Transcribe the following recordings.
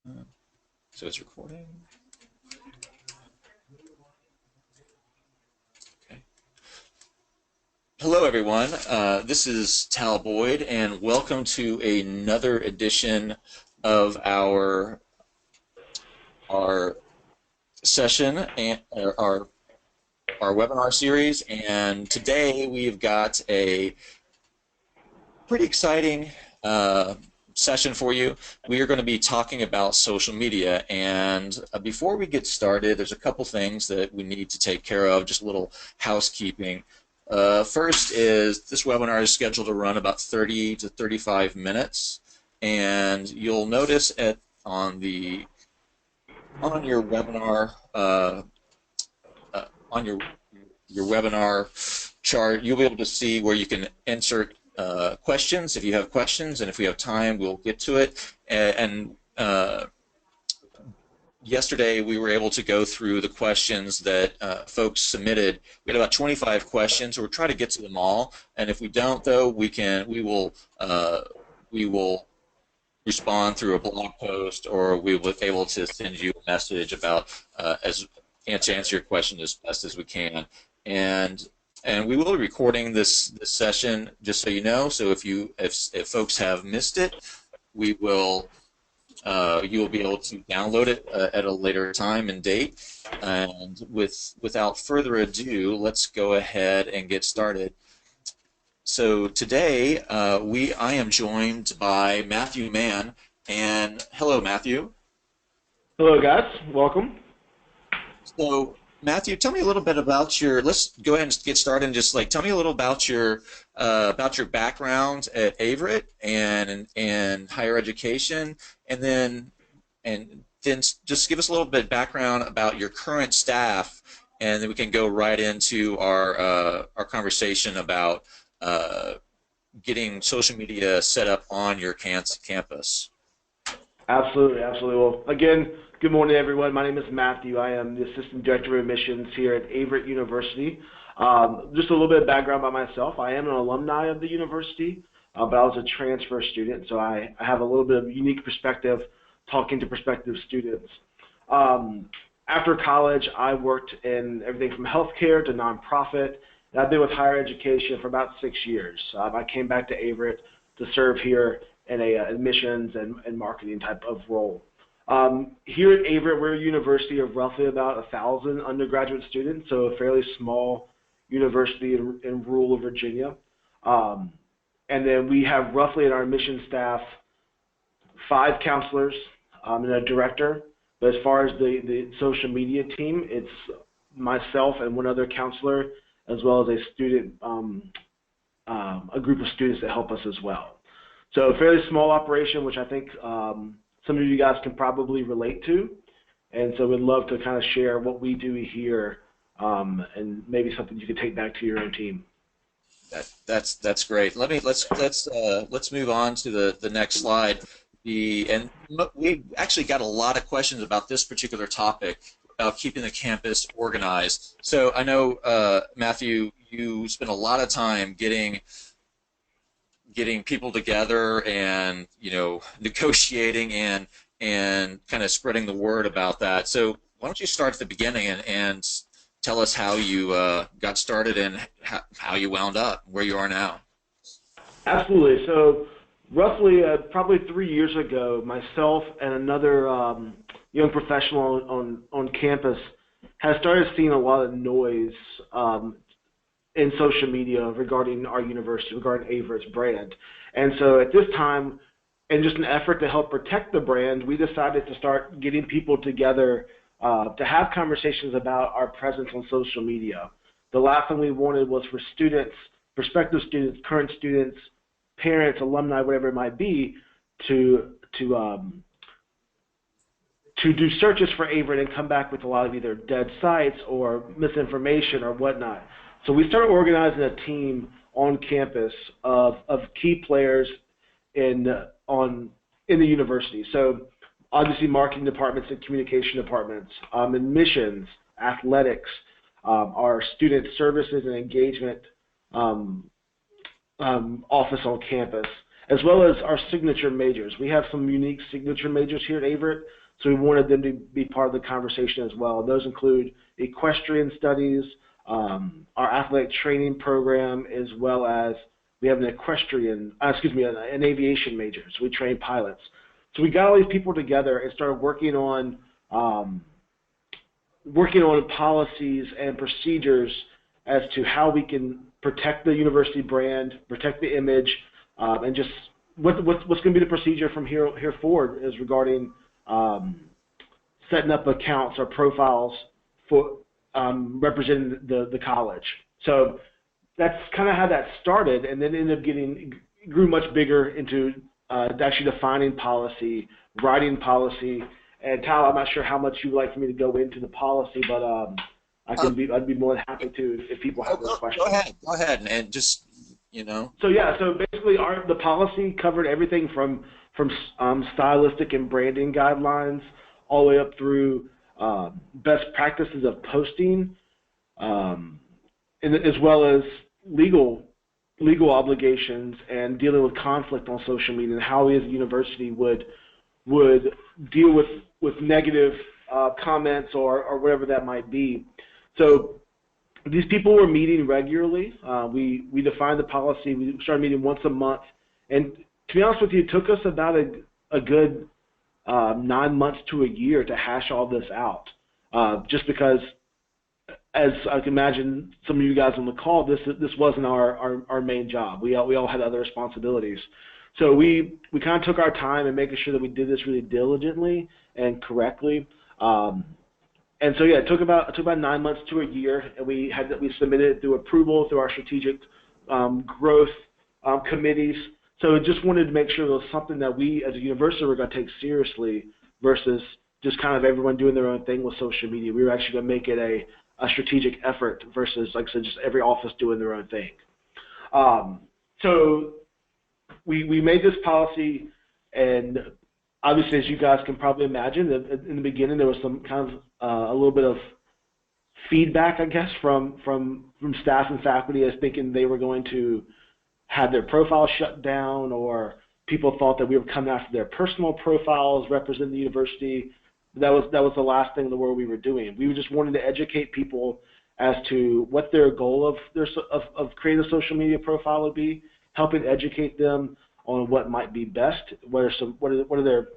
So it's recording. Okay. Hello, everyone. This is Tal Boyd, and welcome to another edition of our session and our webinar series. And today we've got a pretty exciting session for you. We are going to be talking about social media, and before we get started, there's a couple things that we need to take care of, just a little housekeeping. First is this webinar is scheduled to run about 30 to 35 minutes, and you'll notice on your webinar on your webinar chart, you'll be able to see where you can insert questions if you have questions, and if we have time, we'll get to it. And yesterday, we were able to go through the questions that folks submitted. We had about 25 questions, so we'll try to get to them all. And if we don't, though, we will respond through a blog post, or we will be able to send you a message about to answer your question as best as we can. And we will be recording this session, just so you know. So if folks have missed it, you will be able to download it at a later time and date. And without further ado, let's go ahead and get started. So today I am joined by Matthew Mann, and hello, Matthew. Hello, guys. Welcome. So, Matthew, tell me a little bit about let's go ahead and get started and just tell me a little about your background at Averett and higher education, and then just give us a little bit of background about your current staff, and then we can go right into our conversation about getting social media set up on your campus. Absolutely, absolutely. Well, again, good morning, everyone. My name is Matthew. I am the Assistant Director of Admissions here at Averett University. Just a little bit of background about myself. I am an alumni of the university, but I was a transfer student, so I have a little bit of unique perspective talking to prospective students. After college, I worked in everything from healthcare to nonprofit, and I've been with higher education for about 6 years. I came back to Averett to serve here in a admissions and marketing type of role. Here at Averett, we're a university of roughly about 1,000 undergraduate students, so a fairly small university in rural Virginia. And then we have roughly in our admissions staff 5 counselors and a director. But as far as the social media team, it's myself and one other counselor, as well as a student, a group of students that help us as well. So a fairly small operation, which I think some of you guys can probably relate to, and so we'd love to kind of share what we do here, and maybe something you could take back to your own team. That's great. Let's move on to the next slide. And we actually got a lot of questions about this particular topic, about keeping the campus organized. So I know, Matthew, you spend a lot of time getting people together and negotiating and kind of spreading the word about that. So why don't you start at the beginning and tell us how you got started and how you wound up where you are now. Absolutely. So roughly probably 3 years ago, myself and another young professional on campus has started seeing a lot of noise in social media regarding our university, regarding Averett's brand. And so at this time, in just an effort to help protect the brand, we decided to start getting people together to have conversations about our presence on social media. The last thing we wanted was for students, prospective students, current students, parents, alumni, whatever it might be, to do searches for Averett and come back with a lot of either dead sites or misinformation or whatnot. So we started organizing a team on campus of key players in the university. So obviously marketing departments and communication departments, admissions, athletics, our student services and engagement office on campus, as well as our signature majors. We have some unique signature majors here at Averett, so we wanted them to be part of the conversation as well. And those include equestrian studies, our athletic training program, as well as we have an an aviation major. So we train pilots. So we got all these people together and started working on policies and procedures as to how we can protect the university brand, protect the image, and just what's going to be the procedure from here forward is regarding setting up accounts or profiles for representing the college. So that's kind of how that started, and then ended up grew much bigger into actually defining policy, writing policy. And Tal, I'm not sure how much you'd like for me to go into the policy, but I'd be more than happy to if people have those questions. Go ahead, and just So yeah, so basically the policy covered everything from stylistic and branding guidelines all the way up through best practices of posting, and as well as legal obligations and dealing with conflict on social media and how we as a university would deal with negative comments or whatever that might be. So these people were meeting regularly. We defined the policy. We started meeting once a month. And to be honest with you, it took us about a good 9 months to a year to hash all this out. Just because, as I can imagine some of you guys on the call, this wasn't our main job. We all had other responsibilities. So we kind of took our time in making sure that we did this really diligently and correctly. And so yeah, it took about 9 months to a year, and we submitted it through approval through our strategic growth committees. So just wanted to make sure it was something that we as a university were going to take seriously versus just kind of everyone doing their own thing with social media. We were actually going to make it a strategic effort versus, like I said, just every office doing their own thing. So we made this policy, and obviously, as you guys can probably imagine, in the beginning there was some kind of a little bit of feedback, I guess, from staff and faculty as thinking they were going to have their profiles shut down, or people thought that we were coming after their personal profiles representing the university. That was the last thing in the world we were doing. We just wanted to educate people as to what their goal of creating a social media profile would be, helping educate them on what might be best, what are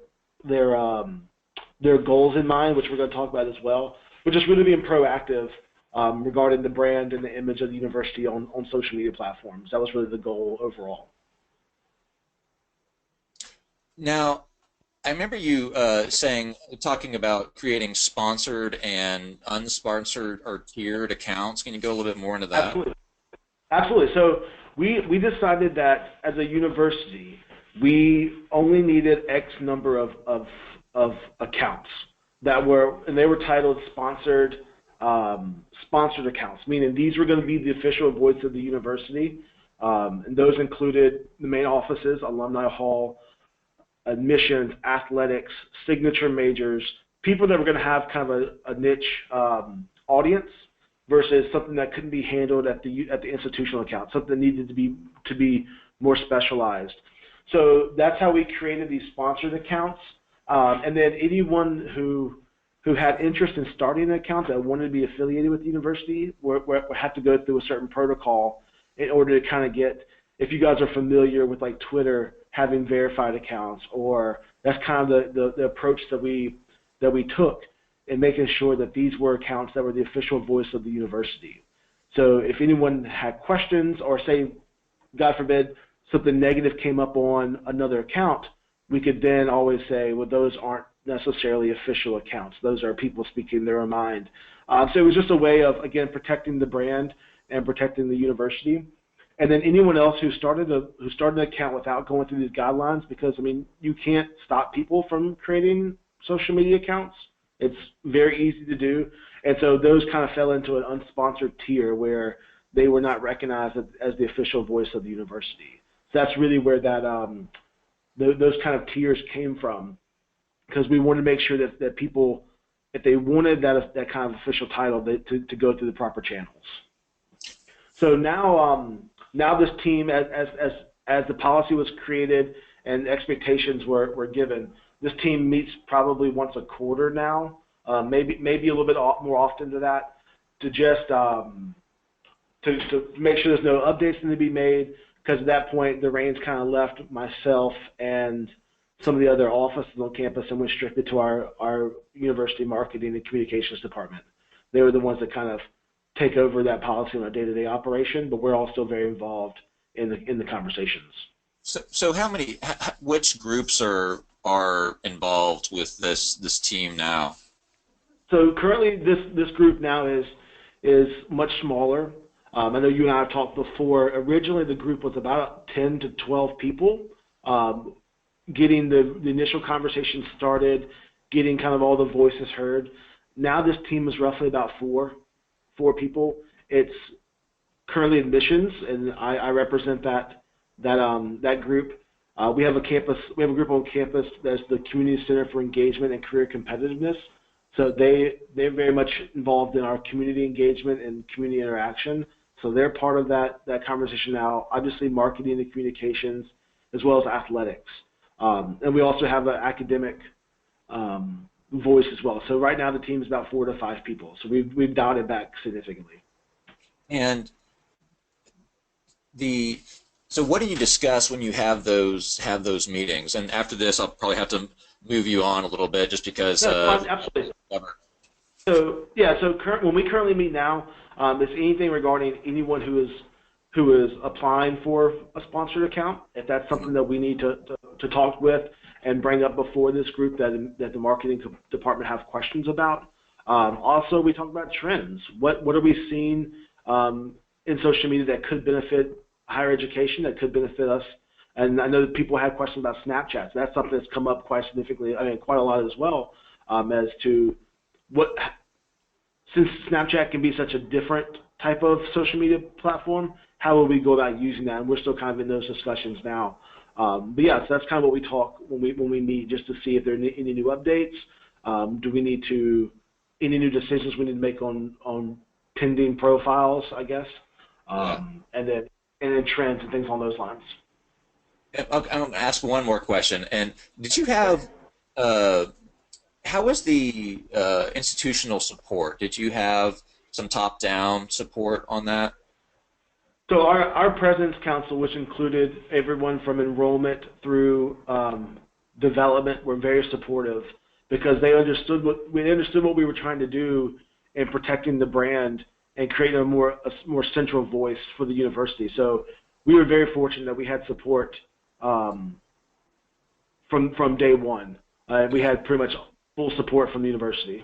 their goals in mind, which we're going to talk about as well, but just really being proactive regarding the brand and the image of the university on social media platforms. That was really the goal overall. Now, I remember you talking about creating sponsored and unsponsored or tiered accounts. Can you go a little bit more into that? Absolutely. So we decided that as a university, we only needed X number of accounts they were titled sponsored accounts, meaning these were going to be the official voice of the university, and those included the main offices, alumni hall, admissions, athletics, signature majors, people that were going to have kind of a niche audience versus something that couldn't be handled at the institutional account, something that needed to be more specialized. So that's how we created these sponsored accounts, and then anyone who had interest in starting an account that wanted to be affiliated with the university would have to go through a certain protocol in order to kind of get, if you guys are familiar with like Twitter having verified accounts, or that's kind of the approach that we took in making sure that these were accounts that were the official voice of the university. So if anyone had questions, or say, God forbid, something negative came up on another account, we could then always say, well, those aren't necessarily official accounts. Those are people speaking their own mind. So it was just a way of, again, protecting the brand and protecting the university. And then anyone else who started an account without going through these guidelines, because, I mean, you can't stop people from creating social media accounts. It's very easy to do. And so those kind of fell into an unsponsored tier where they were not recognized as the official voice of the university. So that's really where that those kind of tiers came from, because we wanted to make sure that people, if they wanted that kind of official title, to go through the proper channels. So now this team, as as the policy was created and expectations were given, this team meets probably once a quarter now, maybe a little bit more often than that, to just to make sure there's no updates need to be made, because at that point the reins kind of left myself and some of the other offices on campus and went strictly to our university marketing and communications department. They were the ones that kind of take over that policy on a day-to-day operation, but we're all still very involved in the conversations. So which groups are involved with this team now? So currently this group now is much smaller. I know you and I have talked before. Originally the group was about 10 to 12 people, getting the initial conversation started, getting kind of all the voices heard. Now this team is roughly about four people. It's currently admissions, and I represent that group. We have a group on campus that's the Community Center for Engagement and Career Competitiveness. So they're very much involved in our community engagement and community interaction. So they're part of that conversation now. Obviously, marketing and communications, as well as athletics, and we also have an academic voice as well. So right now the team is about 4 to 5 people. So we've dialed it back significantly. And so what do you discuss when you have those meetings? And after this, I'll probably have to move you on a little bit, just because. Absolutely. So yeah, when we currently meet now, it's anything regarding anyone who is applying for a sponsored account. If that's something that we need to talk with and bring up before this group that the marketing department have questions about. Also, we talk about trends. What are we seeing in social media that could benefit higher education, that could benefit us? And I know that people have questions about Snapchat. So that's something that's come up quite significantly, quite a lot as well, as to since Snapchat can be such a different type of social media platform, how will we go about using that? And we're still kind of in those discussions now. But yeah, so that's kind of what we talk when we meet, just to see if there are any new updates. Do we need any new decisions we need to make on pending profiles, I guess, and then trends and things along those lines. I'm going to ask one more question. And did you have how was the institutional support? Did you have some top-down support on that? So our President's Council, which included everyone from enrollment through development, were very supportive, because they understood what we were trying to do in protecting the brand and creating a more central voice for the university. So we were very fortunate that we had support from day one. We had pretty much full support from the university.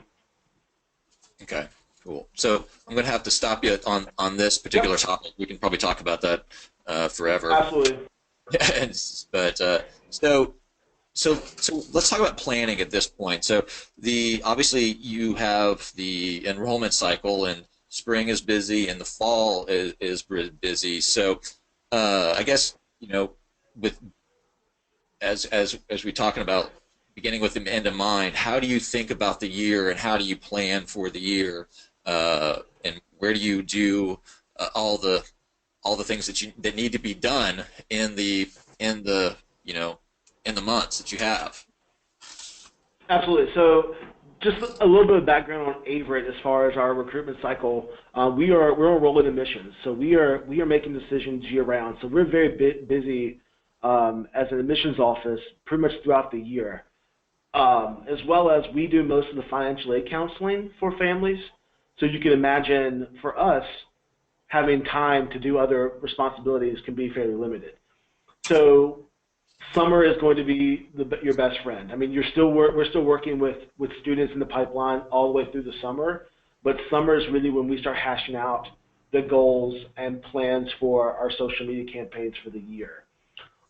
Okay, cool. So I'm going to have to stop you on this particular topic. We can probably talk about that forever. Absolutely. But so let's talk about planning at this point. So obviously you have the enrollment cycle, and spring is busy and the fall is busy. So I guess, with as we're talking about beginning with the end in mind, how do you think about the year, and how do you plan for the year, and where do you do all the things that need to be done in the months that you have? Absolutely. So just a little bit of background on Averett as far as our recruitment cycle. We're enrolling admissions, so we are making decisions year round. So we're very busy as an admissions office pretty much throughout the year, as well as we do most of the financial aid counseling for families. So you can imagine, for us, having time to do other responsibilities can be fairly limited. So summer is going to be your best friend. I mean, we're still working with students in the pipeline all the way through the summer, but summer is really when we start hashing out the goals and plans for our social media campaigns for the year.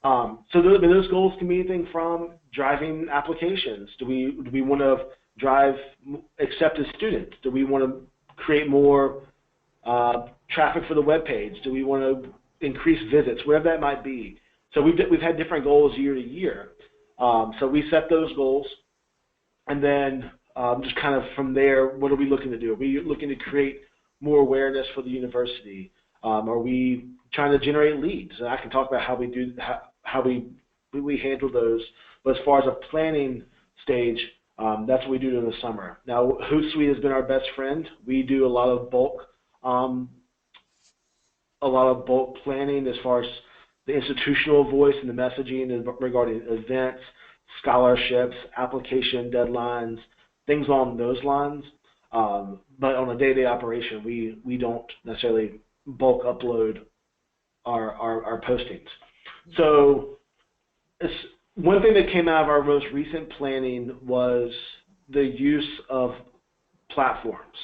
So those goals can be anything from driving applications. Do we want to drive accepted students? Do we want to create more traffic for the web page? Do we want to increase visits? Whatever that might be. So we've had different goals year to year. So we set those goals, and then just kind of from there, what are we looking to do? Are we looking to create more awareness for the university? Are we trying to generate leads? And I can talk about how we do how we handle those. But as far as a planning stage, that's what we do in the summer. Now, Hootsuite has been our best friend. We do a lot of bulk planning as far as the institutional voice and the messaging regarding events, scholarships, application deadlines, things along those lines. But on a day-to-day operation, we don't necessarily bulk upload our postings. So one thing that came out of our most recent planning was the use of platforms.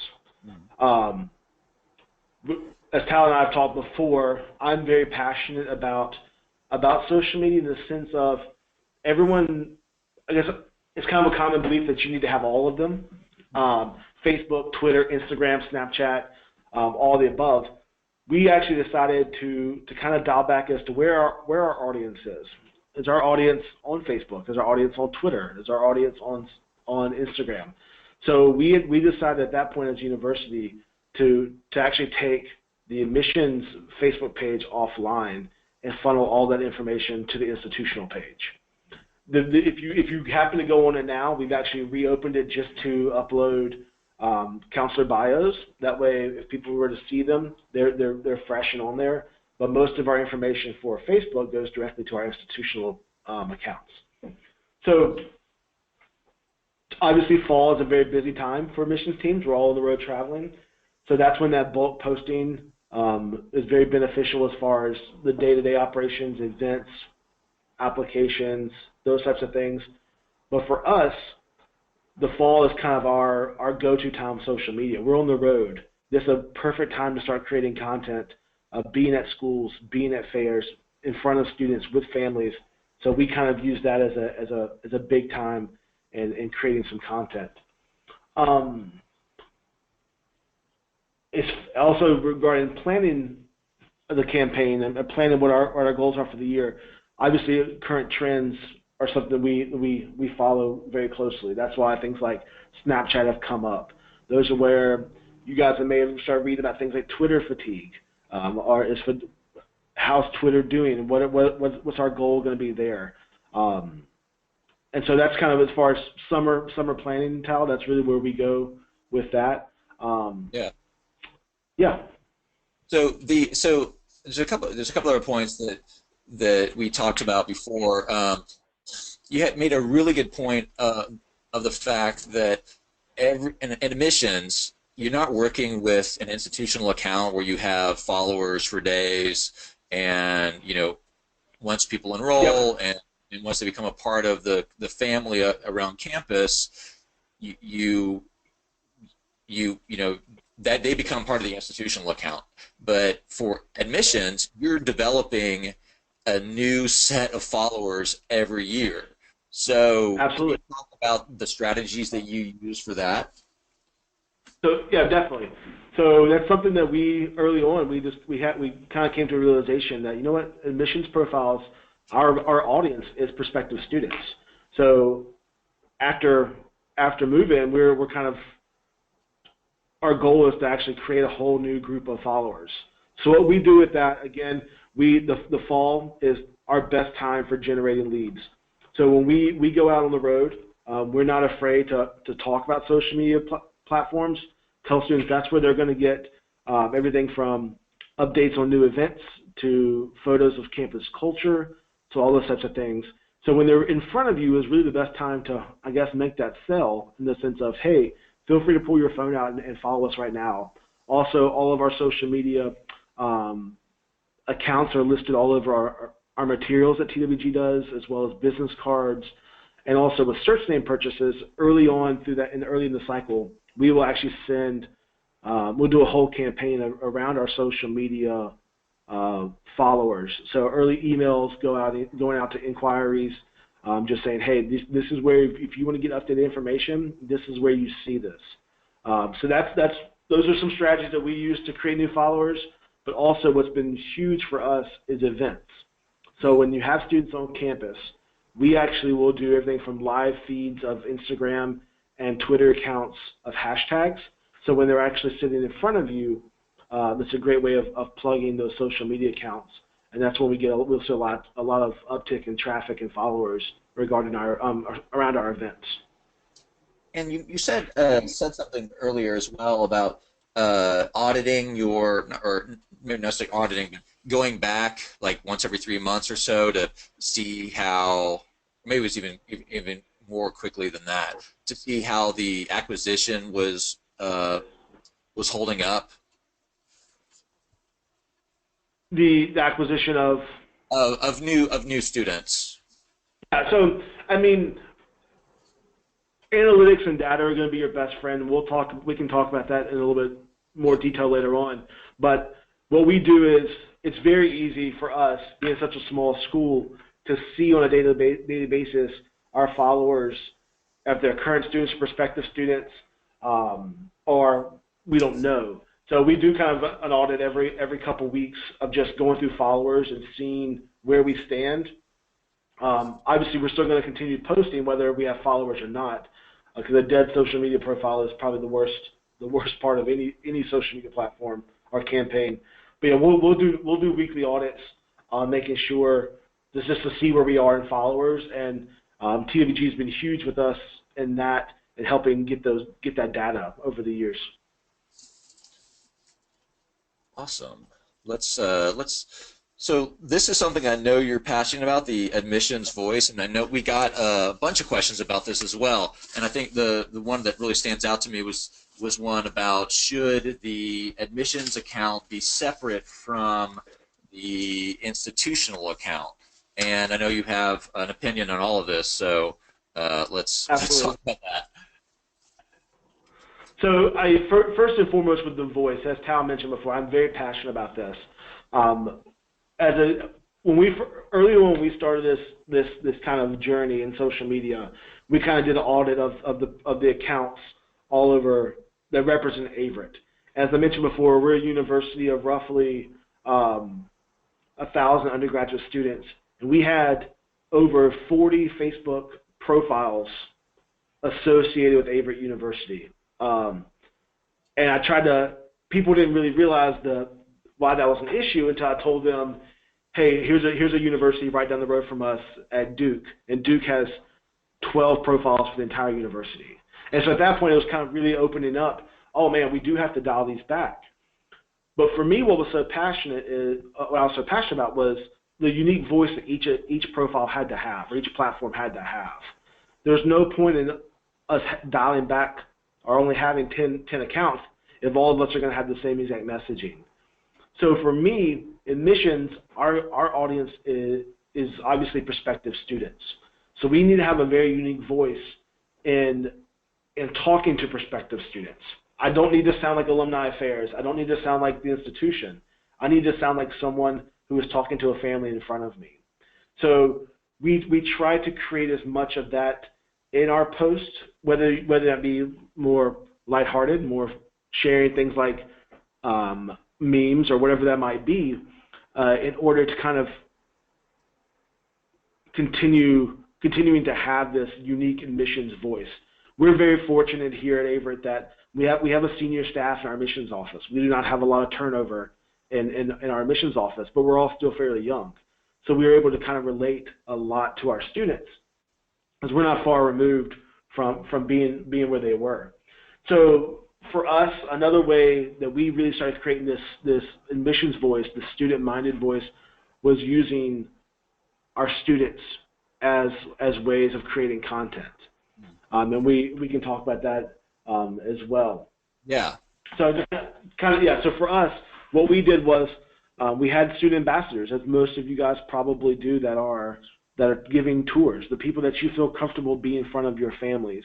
As Tal and I have talked before, I'm very passionate about social media in the sense of everyone, I guess it's kind of a common belief that you need to have all of them. Facebook, Twitter, Instagram, Snapchat, all the above. We actually decided to kind of dial back as to where our audience is. Is our audience on Facebook? Is our audience on Twitter? Is our audience on Instagram? So we decided at that point as a university to actually take the admissions Facebook page offline and funnel all that information to the institutional page. If you happen to go on it now, we've actually reopened it just to upload counselor bios. That way, if people were to see them, they're fresh and on there. But most of our information for Facebook goes directly to our institutional accounts. So obviously, fall is a very busy time for admissions teams. We're all on the road traveling. So that's when that bulk posting is very beneficial as far as the day-to-day operations, events, applications, those types of things. But for us, the fall is kind of our go-to time on social media. We're on the road. This is a perfect time to start creating content, being at schools, being at fairs, in front of students, with families. So we kind of use that as a big time in creating some content. It's also regarding planning the campaign and planning what our goals are for the year. Obviously, current trends are something we follow very closely. That's why things like Snapchat have come up. Those are where you guys may have started reading about things like Twitter fatigue, or how's Twitter doing, what's our goal going to be there. And so that's kind of as far as summer planning, Tal. That's really where we go with that. Yeah. So there's a couple other points that we talked about before. You had made a really good point of the fact that in admissions, you're not working with an institutional account where you have followers for days, and once people enroll and once they become a part of the family around campus, you that they become part of the institutional account. But for admissions, you're developing a new set of followers every year. So absolutely. Can you talk about the strategies that you use for that? So yeah, definitely. So that's something that we early on we kind of came to a realization that admissions profiles, our audience is prospective students. So after move-in, we're kind of, our goal is to actually create a whole new group of followers. So what we do with that, again, the fall is our best time for generating leads. So when we go out on the road, we're not afraid to talk about social media platforms, tell students that's where they're going to get everything from updates on new events to photos of campus culture to all those types of things. So when they're in front of you is really the best time to, I guess, make that sell in the sense of, hey, feel free to pull your phone out and follow us right now. Also, all of our social media accounts are listed all over our materials that TWG does, as well as business cards, and also with search name purchases early on early in the cycle, we will actually send, we'll do a whole campaign around our social media followers. So early emails going out to inquiries, just saying, hey, this is where, if you want to get updated information, this is where you see this. So those are some strategies that we use to create new followers. But also, what's been huge for us is events. So when you have students on campus, we actually will do everything from live feeds of Instagram and Twitter accounts of hashtags. So when they're actually sitting in front of you, That's a great way of plugging those social media accounts, and that's when we'll see a lot of uptick in traffic and followers regarding our around our events. And you said something earlier as well about auditing your, or maybe not necessarily auditing, but going back like once every 3 months or so to see how, maybe it was even more quickly than that, to see how the acquisition was holding up The acquisition of of new students. yeah, so I mean, analytics and data are going to be your best friend. We can talk about that in a little bit more detail later on. But what we do is it's very easy for us, being such a small school, to see on a daily basis our followers, if they're current students, prospective students, or we don't know. So we do kind of an audit every couple weeks of just going through followers and seeing where we stand. Obviously, we're still going to continue posting whether we have followers or not, because a dead social media profile is probably the worst part of any social media platform or campaign. But yeah, we'll do weekly audits on making sure this just to see where we are in followers, and TWG has been huge with us in that and helping get that data over the years. Awesome. Let's. So this is something I know you're passionate about, the admissions voice, and I know we got a bunch of questions about this as well. And I think the one that really stands out to me was one about, should the admissions account be separate from the institutional account? And I know you have an opinion on all of this, so let's Absolutely. talk about that. So first and foremost with the voice, as Tal mentioned before, I'm very passionate about this. As a Earlier when we started this kind of journey in social media, we kind of did an audit of the accounts all over that represent Averett. As I mentioned before, we're a university of roughly 1,000 undergraduate students, and we had over 40 Facebook profiles associated with Averett University. And I tried to, people didn't really realize why that was an issue until I told them, hey, here's a university right down the road from us at Duke, and Duke has 12 profiles for the entire university. And so at that point, it was kind of really opening up, oh man, we do have to dial these back. But for me, what I was so passionate about was the unique voice that each profile had to have, or each platform had to have. There's no point in us dialing back or only having 10 accounts if all of us are going to have the same exact messaging. So for me, admissions, our audience is obviously prospective students. So we need to have a very unique voice in talking to prospective students. I don't need to sound like Alumni Affairs. I don't need to sound like the institution. I need to sound like someone who is talking to a family in front of me. So we try to create as much of that in our posts, whether that be more lighthearted, more sharing things like memes or whatever that might be, in order to kind of continuing to have this unique admissions voice. We're very fortunate here at Averett that we have a senior staff in our admissions office. We do not have a lot of turnover in our admissions office, but we're all still fairly young. So we were able to kind of relate a lot to our students, because we're not far removed from being where they were. So for us, another way that we really started creating this admissions voice, the student-minded voice, was using our students as ways of creating content. And we can talk about that as well. Yeah. So just kind of, yeah, so for us, what we did was we had student ambassadors, as most of you guys probably do, that are giving tours, the people that you feel comfortable being in front of your families,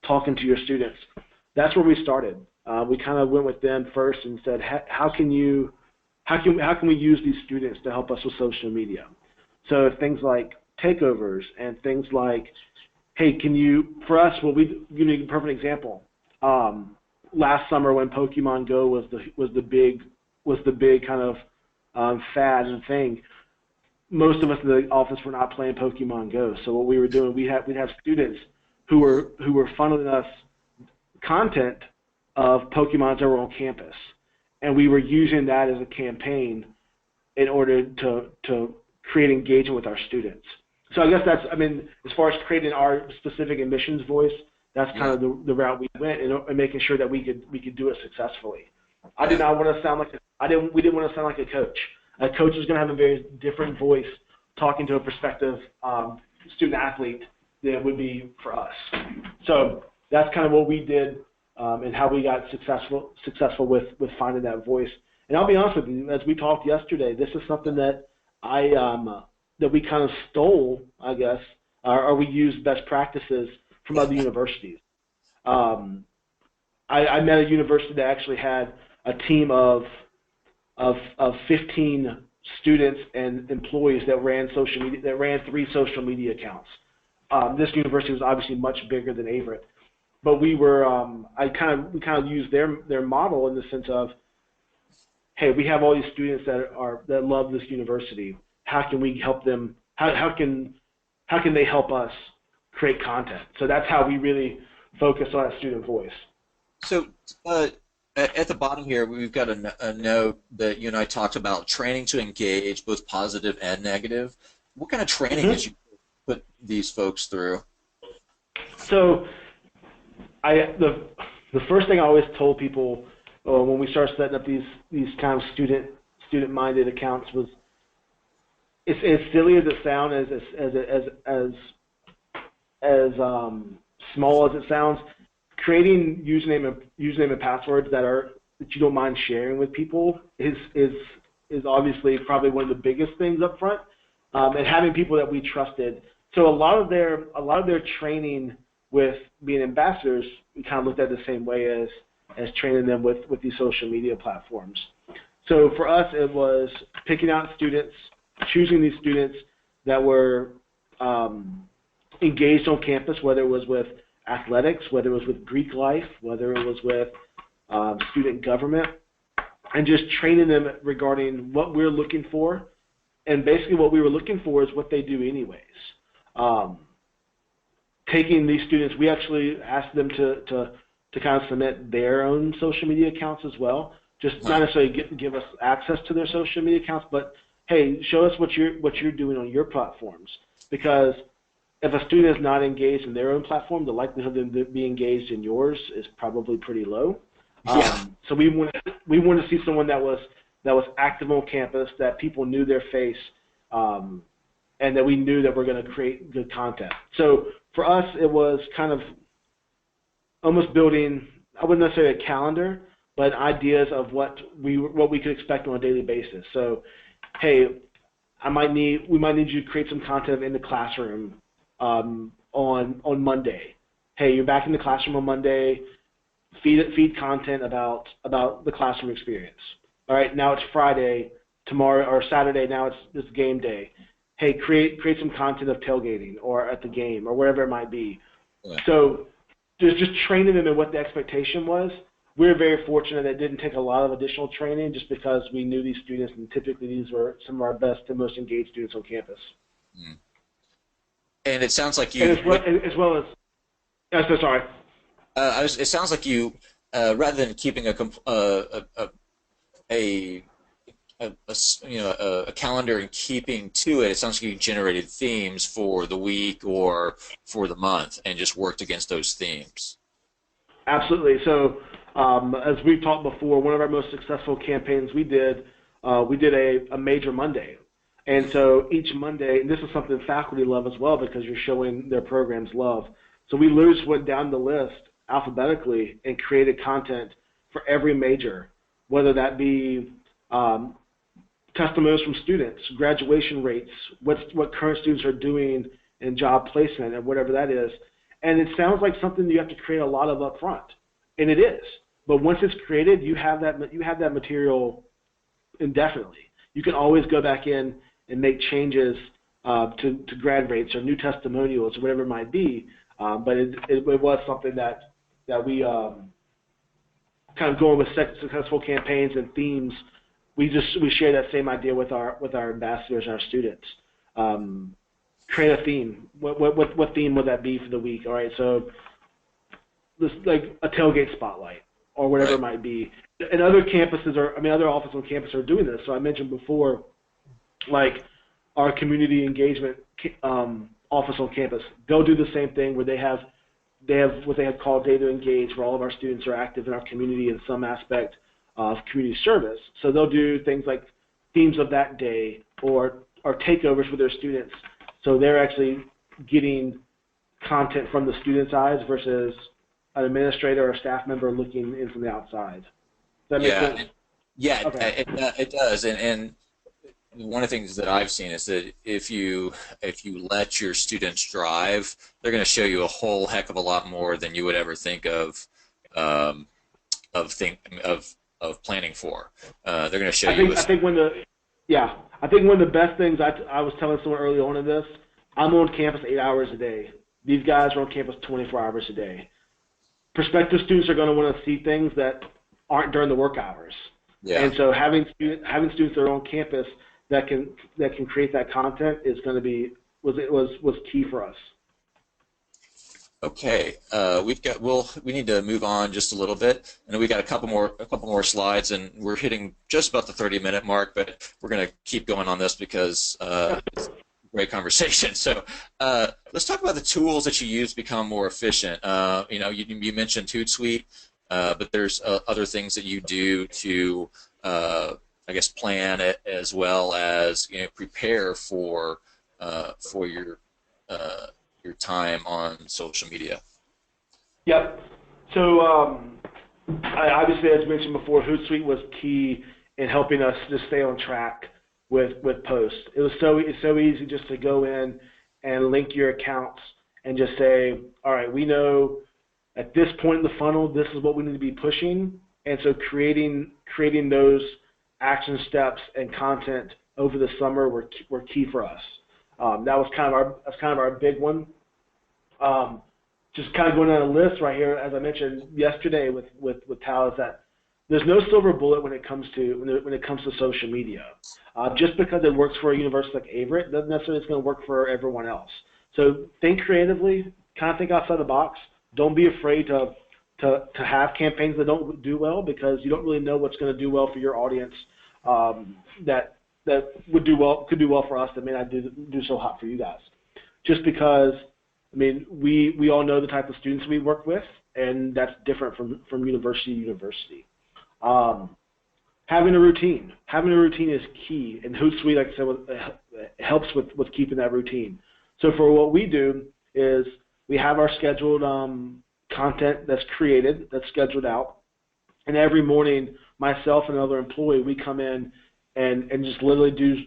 talking to your students. That's where we started. We kind of went with them first and said, how can we use these students to help us with social media? So things like takeovers and things like, hey, for us, well, we give you a perfect example. Last summer when Pokemon Go was the big kind of fad and thing, most of us in the office were not playing Pokemon Go. So what we were doing, we'd have students who were funneling us content of Pokemons that were on campus. and we were using that as a campaign in order to create engagement with our students. So I guess that's, I mean, as far as creating our specific admissions voice, that's kind Yeah. of the route we went, and making sure that we could do it successfully. I did not want to sound like we didn't want to sound like a coach. A coach is going to have a very different voice talking to a prospective student athlete than it would be for us. So that's kind of what we did, and how we got successful with finding that voice. And I'll be honest with you, as we talked yesterday, this is something that that we kind of stole, I guess, or we used best practices from other universities. I met a university that actually had a team of 15 students and employees that ran social media, that ran 3 social media accounts. This university was obviously much bigger than Averett, but we kind of used their model in the sense of, hey, we have all these students that love this university. How can we help them? How can they help us create content? So that's how we really focus on that student voice. So at the bottom here, we've got a note that you and I talked about training to engage, both positive and negative. What kind of training did Mm-hmm. you put these folks through? So the first thing I always told people when we started setting up these kind of student-minded accounts was, it's as silly as it sounds, as small as it sounds, creating username and passwords that you don't mind sharing with people is obviously probably one of the biggest things up front, and having people that we trusted. So a lot of their training with being ambassadors, we kind of looked at it the same way as training them with these social media platforms. So for us, it was picking out students, choosing these students that were engaged on campus, whether it was with athletics, whether it was with Greek life, whether it was with student government, and just training them regarding what we're looking for. And basically what we were looking for is what they do anyways. Taking these students, we actually asked them to kind of submit their own social media accounts as well. Just not necessarily give us access to their social media accounts, but hey, show us what you're doing on your platforms. Because if a student is not engaged in their own platform, the likelihood of them being engaged in yours is probably pretty low. Yeah. So we wanted to see someone that was active on campus, that people knew their face, and that we knew that we're going to create good content. So for us, it was kind of almost building, I wouldn't necessarily a calendar, but ideas of what we could expect on a daily basis. So, hey, we might need you to create some content in the classroom on Monday. Hey, you're back in the classroom on Monday. Feed content about the classroom experience. All right, now it's Friday, tomorrow or Saturday. Now it's game day. Hey, create some content of tailgating or at the game or wherever it might be. Yeah. So just training them in what the expectation was. We're very fortunate that it didn't take a lot of additional training, just because we knew these students, and typically these were some of our best and most engaged students on campus. Mm. And it sounds like And you. as well as, I'm so sorry. It sounds like you, rather than keeping a calendar and keeping to it, it sounds like you generated themes for the week or for the month and just worked against those themes. Absolutely. So as we've talked before, one of our most successful campaigns we did a major Monday. And so each Monday, and this is something faculty love as well, because you're showing their programs love. So we literally went down the list alphabetically and created content for every major, whether that be testimonials from students, graduation rates, what current students are doing in job placement, and whatever that is. And it sounds like something you have to create a lot of up front, and it is. But once it's created, you have that material indefinitely. You can always go back in and make changes to grad rates or new testimonials or whatever it might be. But it was something that we kind of going with successful campaigns and themes. We share that same idea with our ambassadors and our students. Create a theme. What theme would that be for the week? All right, so this like a tailgate spotlight, or whatever Right. it might be. And other campuses other offices on campus are doing this. So I mentioned before, like our community engagement office on campus, they'll do the same thing where they have what they have called Day to Engage, where all of our students are active in our community in some aspect of community service. So they'll do things like themes of that day or takeovers with their students. So they're actually getting content from the student's eyes versus an administrator or a staff member looking in from the outside. Does that make Yeah. sense? Yeah, Okay. it does. And one of the things that I've seen is that if you let your students drive, they're going to show you a whole heck of a lot more than you would ever think um, of think of planning for. They're going to show I you think a I think when the yeah I think one of the best things I was telling someone early on in this, I'm on campus 8 hours a day. These guys are on campus 24 hours a day. Prospective students are going to want to see things that aren't during the work hours, yeah. and so having students that are on campus that can create that content is going to be was key for us. Okay, we need to move on just a little bit, and we got a couple more slides, and we're hitting just about the 30-minute mark, but we're going to keep going on this because it's a great conversation. So let's talk about the tools that you use to become more efficient. You mentioned Hootsuite, but there's other things that you do to I guess plan it as well as prepare for uh, your time on social media. Yep. So obviously, as mentioned before, Hootsuite was key in helping us just stay on track with posts. It's so easy just to go in and link your accounts and just say, all right, we know at this point in the funnel, this is what we need to be pushing, and so creating those action steps and content over the summer were key for us. That's kind of our big one. Just kind of going down a list right here, as I mentioned yesterday with Tal, is that there's no silver bullet when it comes to social media. Just because it works for a university like Averett doesn't necessarily it's going to work for everyone else. So think creatively, kind of think outside the box. Don't be afraid to have campaigns that don't do well because you don't really know what's going to do well for your audience. That could do well for us that may not do so hot for you guys. Just because, I mean, we all know the type of students we work with, and that's different from university to university. Having a routine is key, and Hootsuite, like I said, helps with keeping that routine. So for what we do is we have our scheduled content that's created, that's scheduled out, and every morning, myself and another employee, we come in and just literally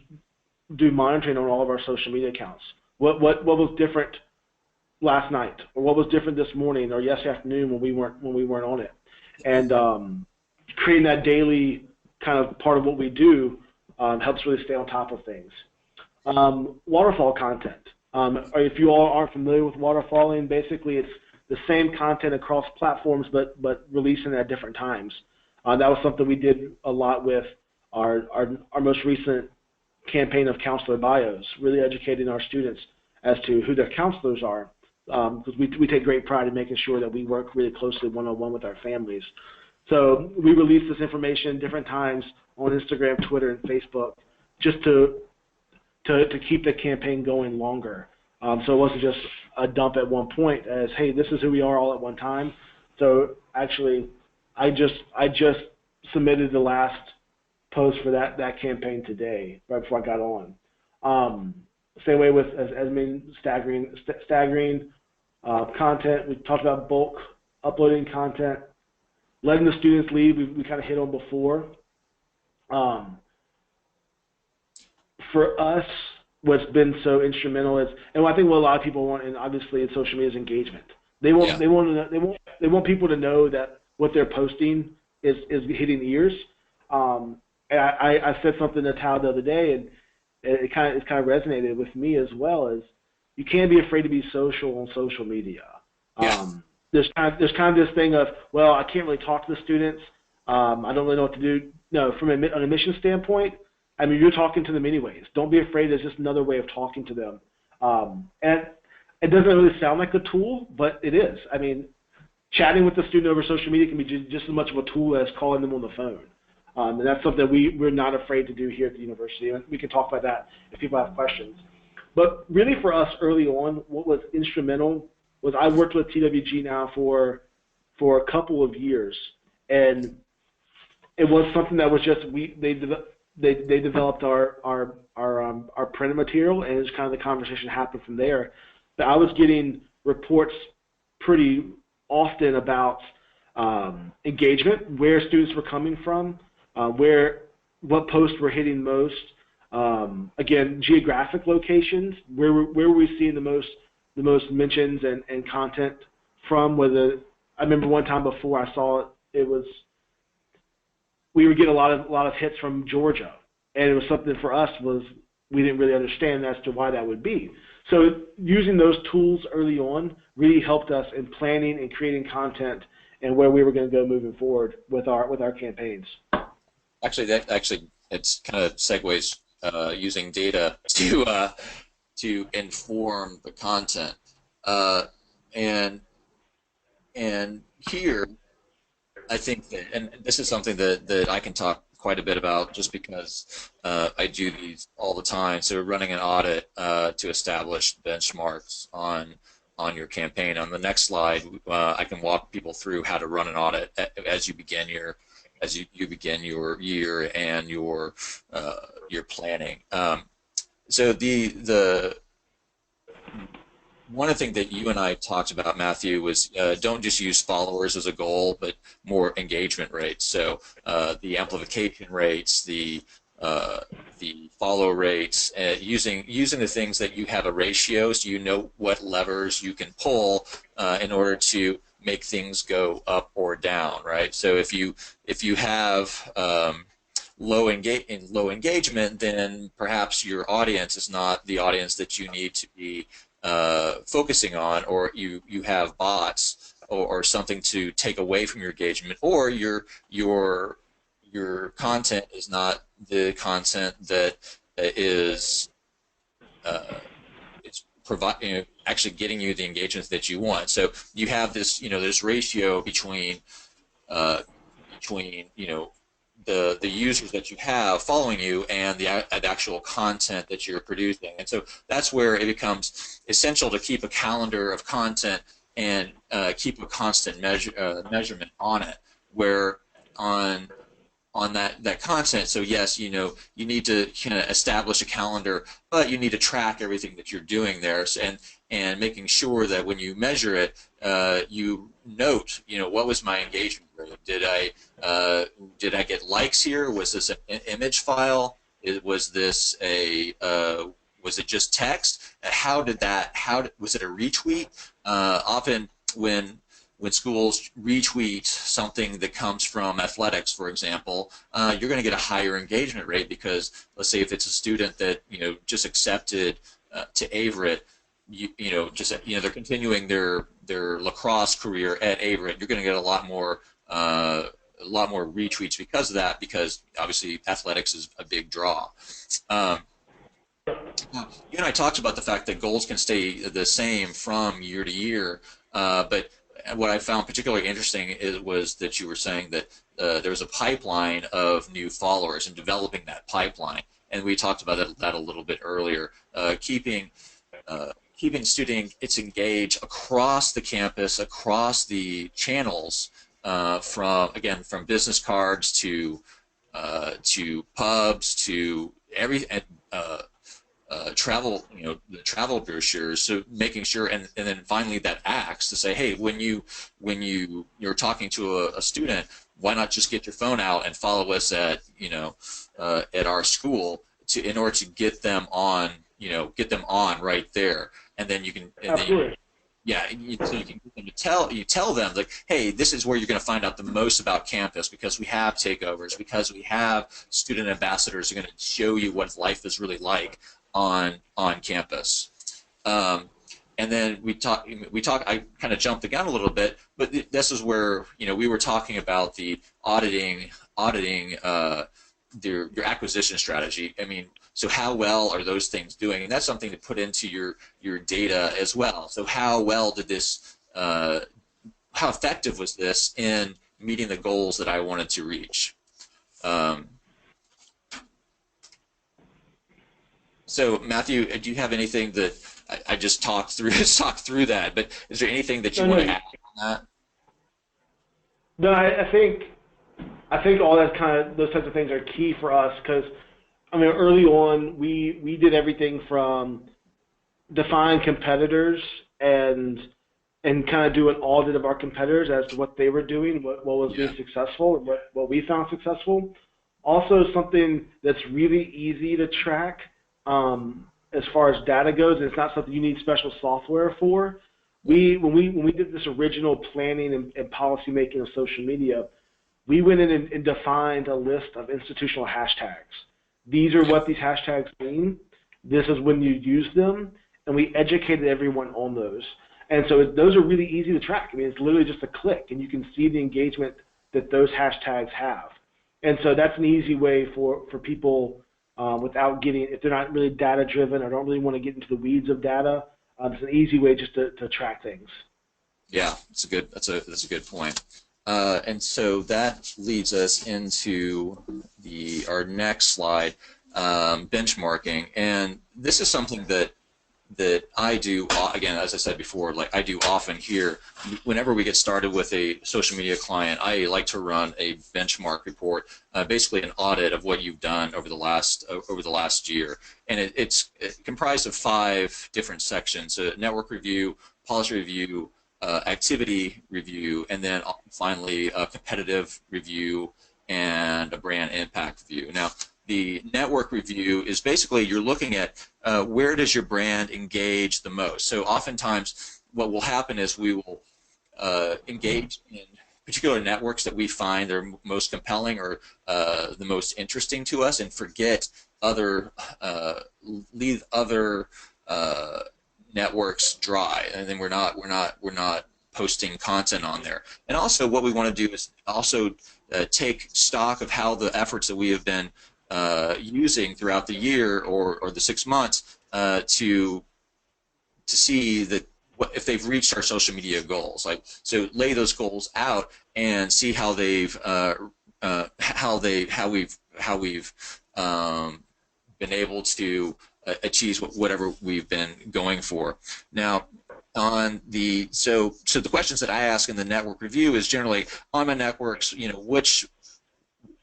do monitoring on all of our social media accounts. What was different last night, or what was different this morning, or yesterday afternoon when we weren't on it, and creating that daily kind of part of what we do helps really stay on top of things. Waterfall content. If you all aren't familiar with waterfalling, basically it's the same content across platforms, but releasing at different times. That was something we did a lot with our most recent campaign of counselor bios, really educating our students as to who their counselors are, because we take great pride in making sure that we work really closely one-on-one with our families. So we release this information different times on Instagram, Twitter, and Facebook, just to keep the campaign going longer. So it wasn't just a dump at one point as, hey, this is who we are all at one time. So actually, I just submitted the last post for that campaign today, right before I got on. Same way with as I mean staggering content. We talked about bulk uploading content, letting the students lead. We kind of hit on before. For us, what's been so instrumental is, and I think what a lot of people want, and obviously in social media, is engagement. They want Yeah. they want people to know that what they're posting is hitting ears. And I said something to Tal the other day, and it kind of resonated with me as well. Is you can't be afraid to be social on social media. Yeah. There's kind of this thing of, well, I can't really talk to the students. I don't really know what to do. No, from an admission standpoint, I mean, you're talking to them anyways. Don't be afraid. There's just another way of talking to them. And it doesn't really sound like a tool, but it is. I mean, chatting with the student over social media can be just as much of a tool as calling them on the phone. And that's something we're not afraid to do here at the university. And we can talk about that if people have questions. But really for us early on, what was instrumental was I worked with TWG now for a couple of years. And it was something that was just they developed our printed material, and it was kind of the conversation happened from there. But I was getting reports pretty often about engagement, where students were coming from, what posts were hitting most. Again, geographic locations, where were we seeing the most mentions and content from? Whether I remember one time before I saw it was we would get a lot of hits from Georgia, and it was something for us was we didn't really understand as to why that would be. So using those tools early on really helped us in planning and creating content and where we were going to go moving forward with our campaigns. Actually, it's kind of segues using data to inform the content, and here I think that, and this is something that I can talk quite a bit about just because I do these all the time. So running an audit to establish benchmarks on your campaign. On the next slide, I can walk people through how to run an audit as you begin your begin your year and your planning. So the one of the things that you and I talked about, Matthew, was don't just use followers as a goal, but more engagement rates. So the amplification rates, the follow rates, using the things that you have a ratio, so you know what levers you can pull in order to make things go up or down, right? So if you have low engagement, then perhaps your audience is not the audience that you need to be focusing on, or you have bots or something to take away from your engagement, or your content is not the content that is actually getting you the engagement that you want. So you have this ratio between the users that you have following you and the actual content that you're producing. And so that's where it becomes essential to keep a calendar of content and keep a constant measurement on it, where on that content. So yes, you need to kind of establish a calendar, but you need to track everything that you're doing there, and making sure that when you measure it, you note, what was my engagement rate? Did I get likes here? Was this an image file? Was this was it just text? Was it a retweet? Often when schools retweet something that comes from athletics, for example, you're going to get a higher engagement rate because, let's say, if it's a student that just accepted to Averett, they're continuing their lacrosse career at Averett, you're going to get a lot more retweets because of that, because obviously athletics is a big draw. You and I talked about the fact that goals can stay the same from year to year, but what I found particularly interesting was that you were saying that there was a pipeline of new followers and developing that pipeline, and we talked about that a little bit earlier. Keeping students engaged across the campus, across the channels, from business cards to pubs to travel, the travel brochures. So making sure, and then finally that acts to say, hey, when you're talking to a student, why not just get your phone out and follow us at our school in order to get them on right there, and then you can. Absolutely. So you can get them to tell them, like, hey, this is where you're going to find out the most about campus, because we have takeovers, because we have student ambassadors who are going to show you what life is really like on campus. And then we talk. I kind of jumped the gun a little bit, but this is where we were talking about the auditing your acquisition strategy. I mean, so how well are those things doing? And that's something to put into your data as well. So how well did this how effective was this in meeting the goals that I wanted to reach. Um, so Matthew, do you have anything that I just talked through talked through that? But is there anything that you No, want no, to add on that? no. I think all that kind of those types of things are key for us because I mean early on we did everything from define competitors and kind of do an audit of our competitors as to what they were doing, what was being Yeah, successful, and what we found successful. Also, something that's really easy to track as far as data goes, and it's not something you need special software for. When we did this original planning and policy making of social media, we went in and defined a list of institutional hashtags. These are yeah, what these hashtags mean. This is when you use them, and we educated everyone on those. And so those are really easy to track. I mean, it's literally just a click, and you can see the engagement that those hashtags have. And so that's an easy way for people without getting, if they're not really data driven or don't really want to get into the weeds of data, it's an easy way just to track things. yeah. That's a good point. And so that leads us into the our next slide, benchmarking, and this is something that I do, again, as I said before, like I do often here. Whenever we get started with a social media client, I like to run a benchmark report, basically an audit of what you've done over the last year, and it's comprised of 5 different sections: a network review, policy review, activity review, and then finally a competitive review and a brand impact review. Now, the network review is basically you're looking at where does your brand engage the most. So oftentimes what will happen is we will engage in particular networks that we find are most compelling or the most interesting to us, and forget other leave other uh, networks dry, and then we're not posting content on there. And also what we want to do is also take stock of how the efforts that we have been using throughout the year or the 6 months to see that if they've reached our social media goals. Like, so lay those goals out and see how they've how we've been able to achieve whatever we've been going for. Now, on the so the questions that I ask in the network review is generally on my networks, which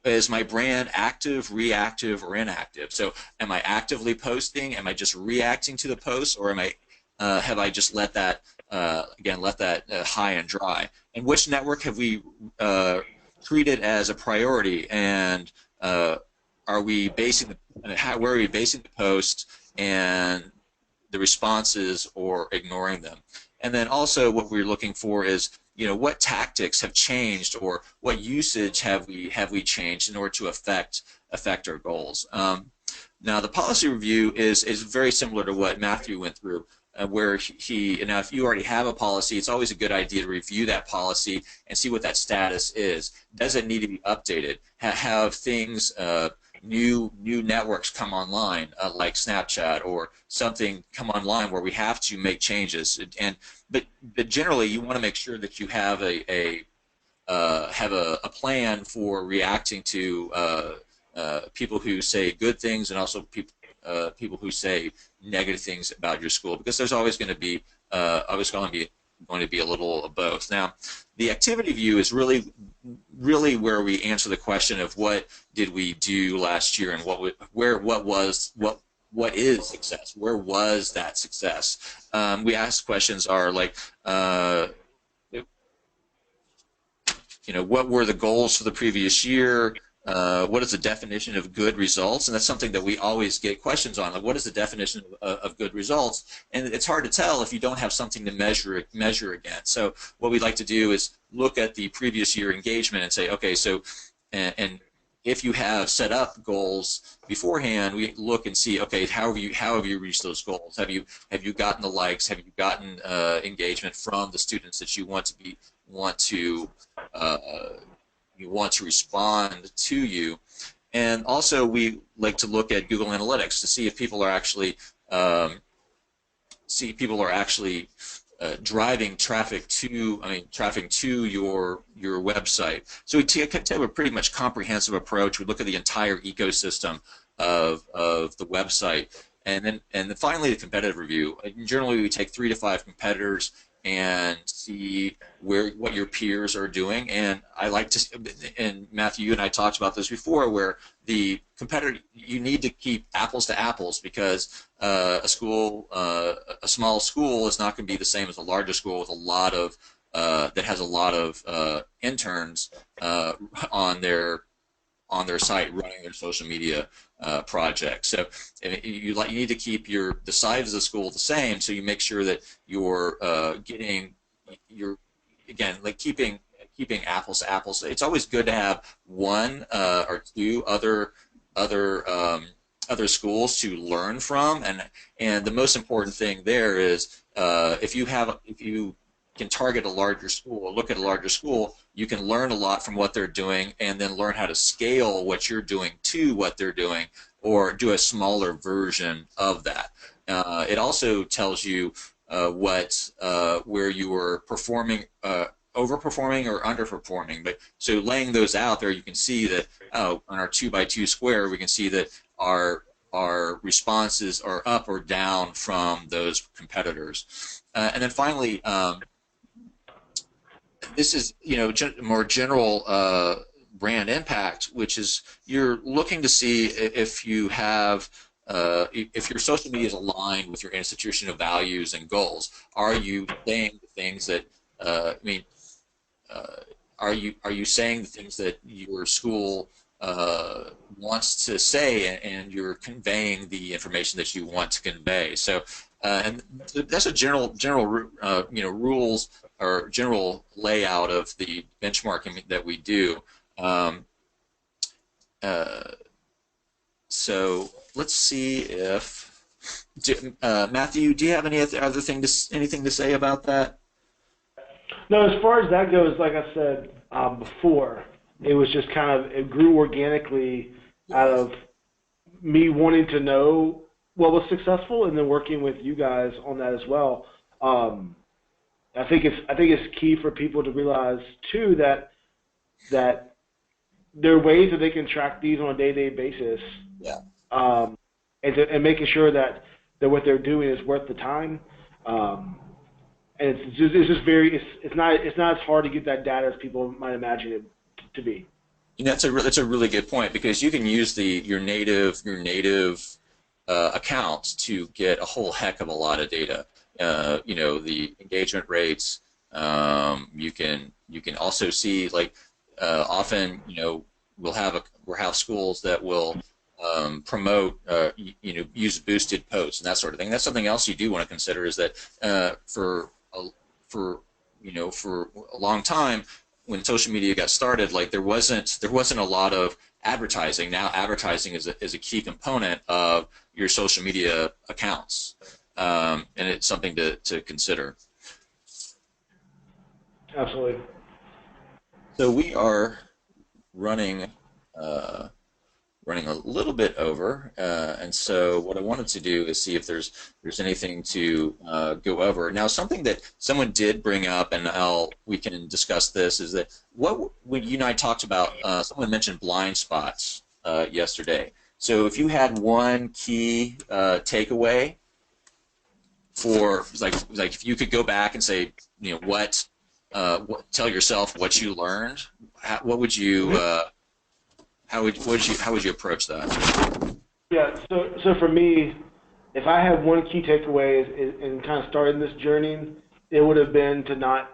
is my brand active, reactive, or inactive? So am I actively posting? Am I just reacting to the post, or am I have I just let that again let that high and dry? And which network have we treated as a priority? And are we basing where are we basing the post and the responses, or ignoring them? And then also what we're looking for is, what tactics have changed, or what usage have we changed in order to affect our goals. Now the policy review is very similar to what Matthew went through, where now if you already have a policy, it's always a good idea to review that policy and see what that status is. Does it need to be updated? Have things new networks come online, like Snapchat or something come online where we have to make changes. But generally, you want to make sure that you have a plan for reacting to people who say good things, and also people who say negative things about your school, because there's always going to be a little of both. Now, the activity view is really where we answer the question of what did we do last year, and what is success? Where was that success? We ask questions are like, what were the goals for the previous year? What is the definition of good results? And that's something that we always get questions on. Like, what is the definition of good results? And it's hard to tell if you don't have something to measure against. So what we'd like to do is look at the previous year engagement and say, okay, so and if you have set up goals beforehand, we look and see, okay, how have you reached those goals? Have you gotten the likes? Have you gotten engagement from the students that you want to respond to you? And also, we like to look at Google Analytics to see if people are actually driving traffic to, traffic to your website. So we take a pretty much comprehensive approach. We look at the entire ecosystem of the website, and then finally the competitive review. Generally, we take 3 to 5 competitors and see what your peers are doing. And I like to, and Matthew, you and I talked about this before, where the competitor, you need to keep apples to apples, because a small school is not going to be the same as a larger school with a lot of that has a lot of interns on their site running their social media projects. So you need to keep the size of the school the same, so you make sure that you're getting your again like keeping apples to apples. It's always good to have one or two other schools to learn from, and the most important thing there is if you can target a larger school or look at a larger school, you can learn a lot from what they're doing, and then learn how to scale what you're doing to what they're doing, or do a smaller version of that. It also tells you where you are performing, overperforming or underperforming. But so laying those out there, you can see that on our 2x2 square, we can see that our responses are up or down from those competitors. And then finally, this is more general brand impact, which is you're looking to see if you have if your social media is aligned with your institutional values and goals. Are you saying the things that are you saying the things that your school wants to say, and you're conveying the information that you want to convey? So, and that's a general rules or general layout of the benchmarking that we do. So let's see if Matthew, do you have anything to say about that? No, as far as that goes, like I said before, it was just it grew organically out of me wanting to know what was successful, and then working with you guys on that as well. I think it's key for people to realize too that there are ways that they can track these on a day-to-day basis. Yeah. And making sure that what they're doing is worth the time. And it's not as hard to get that data as people might imagine it to be. That's a really good point, because you can use your native accounts to get a whole heck of a lot of data. The engagement rates. You can also see, like, often we'll have schools that will promote use boosted posts and that sort of thing. That's something else you do want to consider, is that for a long time, when social media got started, like there wasn't a lot of advertising. Now advertising is a key component of your social media accounts, and it's something to consider. Absolutely. So we are running a little bit over, and so what I wanted to do is see if there's anything to go over. Now, something that someone did bring up, and we can discuss this, is that when you and I talked about, someone mentioned blind spots yesterday. So if you had one key takeaway for like if you could go back and say, tell yourself what you learned, what would you how would you approach that? Yeah. So for me, if I had one key takeaway in kind of starting this journey, it would have been to not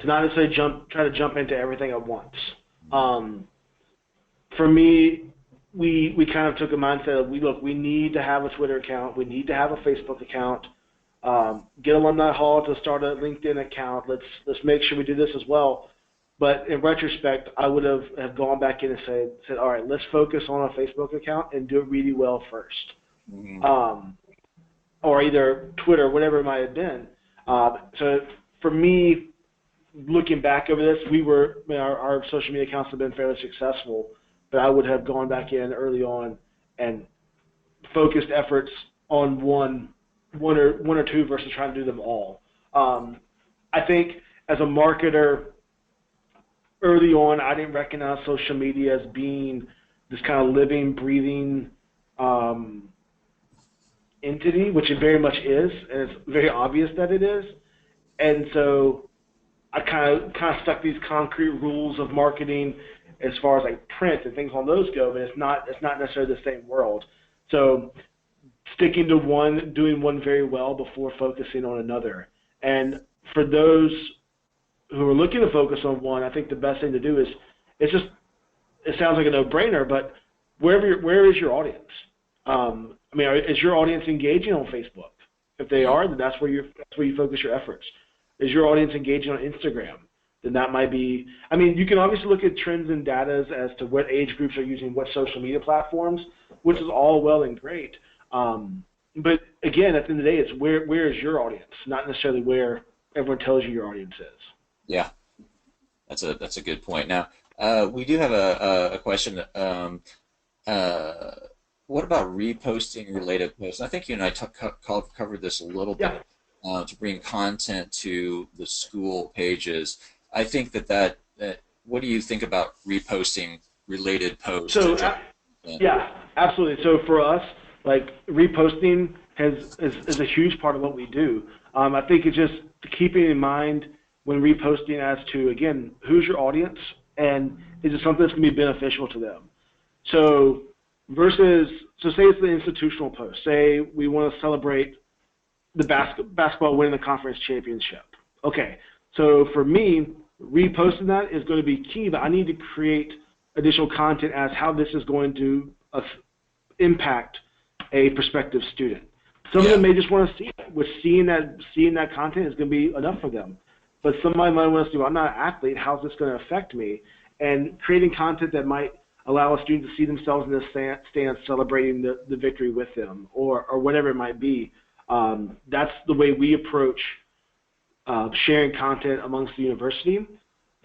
necessarily try to jump into everything at once. For me, we kind of took a mindset of we need to have a Twitter account, we need to have a Facebook account, get Alumni Hall to start a LinkedIn account. Let's make sure we do this as well. But in retrospect, I would have gone back in and said, all right, let's focus on a Facebook account and do it really well first. Mm-hmm. Or either Twitter, whatever it might have been. So for me, looking back over this, our social media accounts have been fairly successful, but I would have gone back in early on and focused efforts on one or two versus trying to do them all. I think as a marketer, early on, I didn't recognize social media as being this kind of living, breathing um, entity, which it very much is, and it's very obvious that it is. And so I kind of stuck these concrete rules of marketing as far as like print and things on those go, but it's not necessarily the same world. So sticking to one, doing one very well before focusing on another. And for those who are looking to focus on one, I think the best thing to do is it's just it sounds like a no-brainer, but where is your audience? I mean, is your audience engaging on Facebook? If they are, then that's where you focus your efforts. Is your audience engaging on Instagram? Then that might be. I mean, you can obviously look at trends and data as to what age groups are using what social media platforms, which is all well and great. But again, at the end of the day, it's where is your audience, not necessarily where everyone tells you your audience is. Yeah, that's a good point. Now, we do have a question. Uh, what about reposting related posts? I think you and I covered this a little Yeah. bit to bring content to the school pages. I think that what do you think about reposting related posts to So drive content? yeah, absolutely. So for us, like reposting is a huge part of what we do. I think it's just keeping in mind when reposting as to again who's your audience and is it something that's going to be beneficial to them. So versus say it's the institutional post. Say we want to celebrate the basketball winning the conference championship. Okay, so for me, reposting that is going to be key, but I need to create additional content as how this is going to impact a prospective student. Some of Yeah. them may just want to see it, which seeing that content is going to be enough for them. But somebody might want to say, I'm not an athlete, how's this going to affect me? And creating content that might allow a student to see themselves in the stand celebrating the victory with them or whatever it might be. That's the way we approach sharing content amongst the university.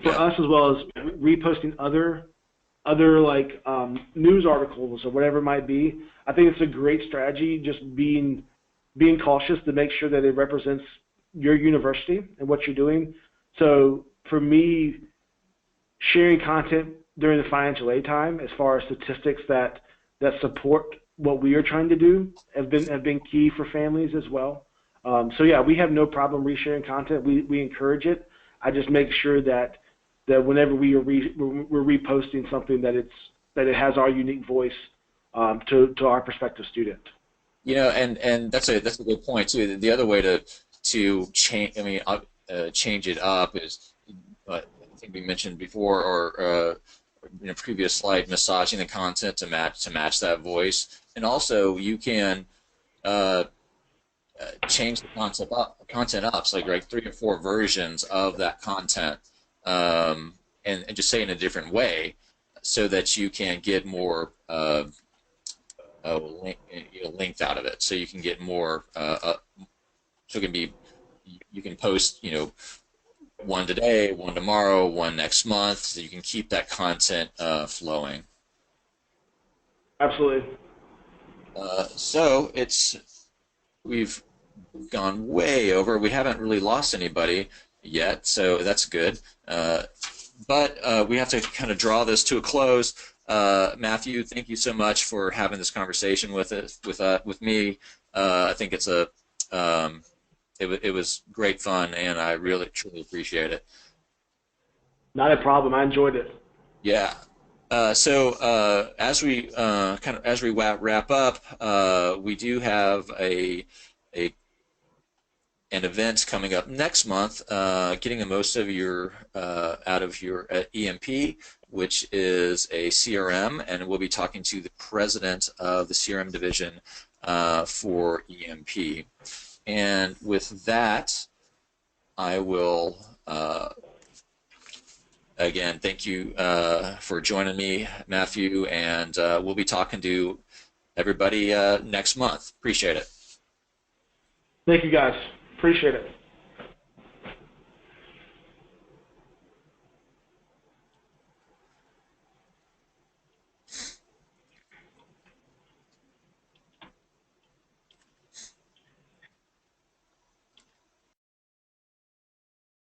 For Yeah. us, as well as reposting other like news articles or whatever it might be, I think it's a great strategy. Just being cautious to make sure that it represents your university and what you're doing. So for me, sharing content during the financial aid time, as far as statistics that support what we are trying to do, have been key for families as well. So yeah, we have no problem resharing content. We encourage it. I just make sure that whenever we're reposting something that it has our unique voice to our prospective student. And that's a good point too. The other way to change, I mean, change it up is, I think we mentioned before, or in a previous slide, massaging the content to match that voice, and also you can uh, change the content up, so like 3 or 4 versions of that content, and just say it in a different way, so that you can get more length out of it. So you can get more. So it can be you can post one today, one tomorrow, one next month, so you can keep that content flowing. Absolutely. So we've gone way over. We haven't really lost anybody yet, so that's good. But we have to kind of draw this to a close. Matthew, thank you so much for having this conversation with me. I think it was great fun, and I really truly appreciate it. Not a problem. I enjoyed it. Yeah. So as we wrap up, we do have a an event coming up next month, getting the most of your out of your EMP, which is a CRM, and we'll be talking to the president of the CRM division for EMP. And with that, I will again thank you for joining me, Matthew, and we'll be talking to everybody next month. Appreciate it. Thank you guys. Appreciate it.